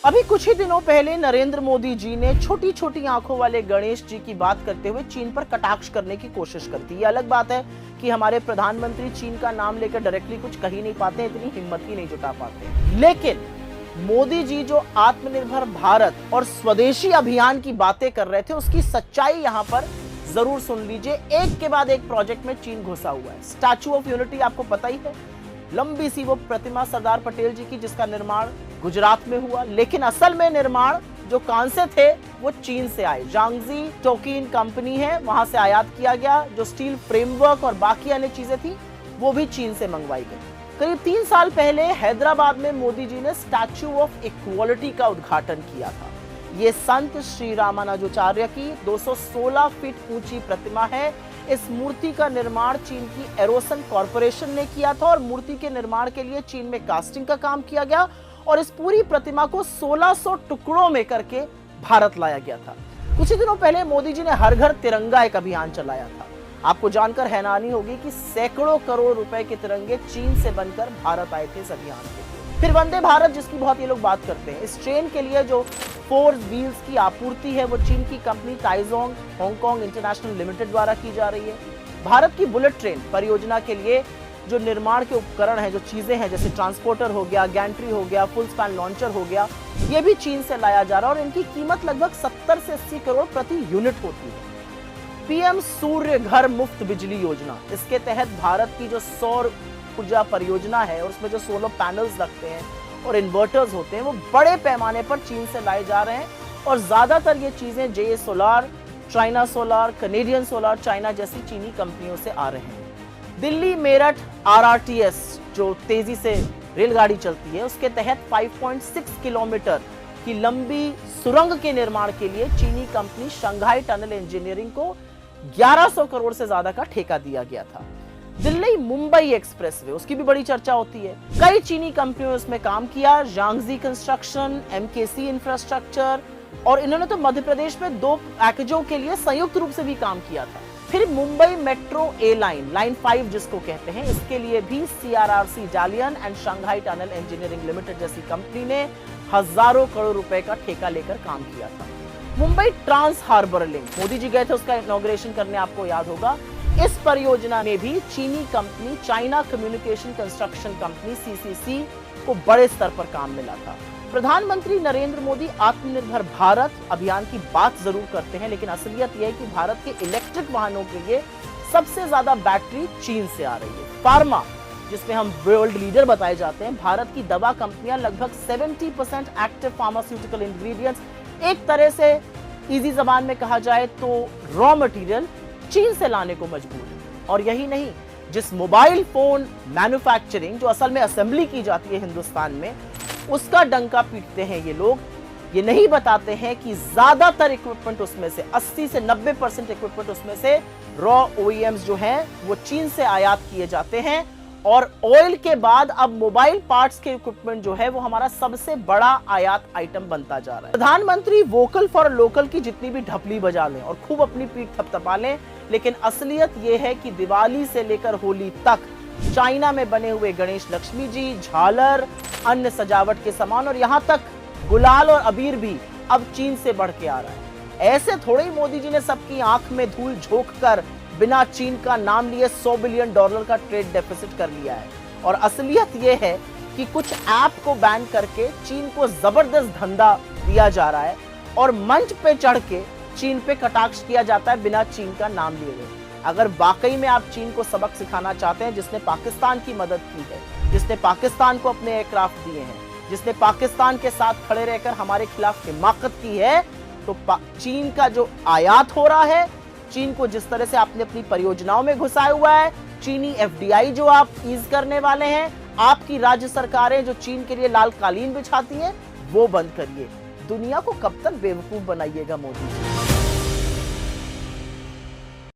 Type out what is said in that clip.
अभी कुछ ही दिनों पहले नरेंद्र मोदी जी ने छोटी छोटी आंखों वाले गणेश जी की बात करते हुए चीन पर कटाक्ष करने की कोशिश कर दी। ये अलग बात है कि हमारे प्रधानमंत्री चीन का नाम लेकर डायरेक्टली कुछ कह ही नहीं पाते, इतनी हिम्मत ही नहीं जुटा पाते। लेकिन मोदी जी जो आत्मनिर्भर भारत और स्वदेशी अभियान की बातें कर रहे थे, उसकी सच्चाई यहाँ पर जरूर सुन लीजिए। एक के बाद एक प्रोजेक्ट में चीन घुसा हुआ है। स्टैच्यू ऑफ यूनिटी आपको पता ही है, लंबी सी वो प्रतिमा सरदार पटेल जी की, जिसका निर्माण गुजरात में हुआ, लेकिन असल में निर्माण जो कांसे थे वो चीन से आए। जांगजी टोकिन कंपनी है, वहां से आयात किया गया। जो स्टील फ्रेमवर्क और बाकी अन्य चीजें थी वो भी चीन से मंगवाई गई। करीब 3 साल पहले हैदराबाद में मोदी जी ने स्टैच्यू ऑफ इक्वालिटी का उद्घाटन किया था। ये संत श्री रामानुजाचार्य की 216 फीट ऊंची प्रतिमा है। इस मूर्ति का निर्माण चीन की एरोसन कॉरपोरेशन ने किया था और मूर्ति के निर्माण के लिए चीन में कास्टिंग का काम किया गया और इस पूरी प्रतिमा को 1600 टुकड़ों में करके भारत लाया गया था। कुछ ही दिनों पहले मोदी जी ने हर घर तिरंगा एक अभियान चलाया था। आपको जानकर हैरानी होगी कि सैकड़ों करोड़ रुपए के तिरंगे चीन से बनकर भारत आए थे इस अभियान के लिए। फिर वंदे भारत, जिसकी बहुत ये लोग बात करते हैं, इस ट्रेन के लिए जो 4 व्हील्स की आपूर्ति है वो चीन की कंपनी टाइजोंग हांगकांग इंटरनेशनल लिमिटेड द्वारा की जा रही है। भारत की बुलेट ट्रेन परियोजना के लिए जो निर्माण के उपकरण हैं, जो चीजें हैं, जैसे ट्रांसपोर्टर हो गया, गैंट्री हो गया, फुल स्पैन लॉन्चर हो गया, ये भी चीन से लाया जा रहा है और इनकी कीमत लगभग 70 से 80 करोड़ प्रति यूनिट होती है। पीएम सूर्य घर मुफ्त बिजली योजना, इसके तहत भारत की जो सौर ऊर्जा परियोजना है और उसमें जो सोलर पैनल्स लगते हैं और इन्वर्टर्स होते हैं वो बड़े पैमाने पर चीन से लाए जा रहे हैं और ज्यादातर ये चीजें J solar, China solar, Canadian solar, China जैसी चीनी कंपनियों से आ रहे हैं। दिल्ली मेरठ RRTS जो तेजी से रेलगाड़ी चलती है, उसके तहत 5.6 किलोमीटर की लंबी सुरंग के निर्माण के लिए चीनी कंपनी शंघाई टनल इंजीनियरिंग को 1100 करोड़ से ज्यादा का ठेका दिया गया था। दिल्ली मुंबई एक्सप्रेसवे, उसकी भी बड़ी चर्चा होती है। कई चीनी कंपनियों ने उसमें काम किया, जांगजी कंस्ट्रक्शन, MKC इंफ्रास्ट्रक्चर, और इन्होंने तो मध्य प्रदेश में 2 पैकेजों के लिए संयुक्त रूप से भी काम किया था। फिर Mumbai metro A line, line 5 जिसको कहते हैं, इसके लिए भी CRRC Italian and Shanghai tunnel engineering limited जैसी कंपनी ने हजारों करोड़ रुपए का ठेका लेकर काम किया था। Mumbai trans harbour link, Modi ji गए थे उसका इनॉग्रेशन करने, आपको याद होगा। इस परियोजना में भी चीनी company China communication construction company CCC को बड़े स्तर पर काम मिला था। प्रधानमंत्री नरेंद्र मोदी आत्मनिर्भर भारत अभियान की बात जरूर करते हैं, लेकिन असलियत यह है कि भारत के इलेक्ट्रिक वाहनों के लिए सबसे ज्यादा बैटरी चीन से आ रही है। फार्मा, जिसमें हम वर्ल्ड लीडर बताए जाते हैं, भारत की दवा कंपनियां लगभग 70% एक्टिव फार्मास्यूटिकल इंग्रेडिएंट्स, एक तरह से इजी जबान में कहा जाए तो रॉ मटेरियल चीन से लाने को मजबूर है। और यही नहीं, जिस मोबाइल फोन मैन्युफैक्चरिंग जो असल में असेंबली की जाती है हिंदुस्तान में, उसका डंका पीटते हैं ये लोग। ये नहीं बताते हैं कि ज्यादातर इक्विपमेंट उसमें से 80 से 90% इक्विपमेंट उसमें से रॉ OEMs जो हैं वो चीन से आयात किए जाते हैं। और ऑयल के बाद अब मोबाइल पार्ट्स के इक्विपमेंट जो है वो हमारा सबसे बड़ा आयात आइटम बनता जा रहा है। प्रधानमंत्री वोकल फॉर लोकल की जितनी भी ढपली बजा लें और खूब अपनी पीठ थपथपा लें, लेकिन असलियत ये है कि दिवाली से लेकर होली तक चाइना में बने हुए गणेश लक्ष्मी जी, झालर, अन्य सजावट के सामान और यहाँ तक गुलाल और अबीर भी अब चीन से बढ़ के आ रहा है। ऐसे थोड़े ही मोदी जी ने सबकी आंख में धूल झोंक कर बिना चीन का नाम लिए $100 बिलियन का ट्रेड डेफिसिट कर लिया है। और असलियत यह है कि कुछ ऐप को बैन करके चीन को जबरदस्त धंधा दिया जा रहा है और मंच पे चढ़ के चीन पे कटाक्ष किया जाता है बिना चीन का नाम लिए हुए। अगर वाकई में आप चीन को सबक सिखाना चाहते हैं, जिसने पाकिस्तान की मदद की है, जिसने पाकिस्तान को अपने एयरक्राफ्ट दिए हैं, जिसने पाकिस्तान के साथ खड़े रहकर हमारे खिलाफ हिमाकत की है, तो चीन का जो आयात हो रहा है, चीन को जिस तरह से आपने अपनी परियोजनाओं में घुसाया हुआ है, चीनी FDI जो आप ईज करने वाले हैं, आपकी राज्य सरकारें जो चीन के लिए लाल कालीन बिछाती हैं, वो बंद करिए। दुनिया को कब तक बेवकूफ बनाइएगा मोदी जी।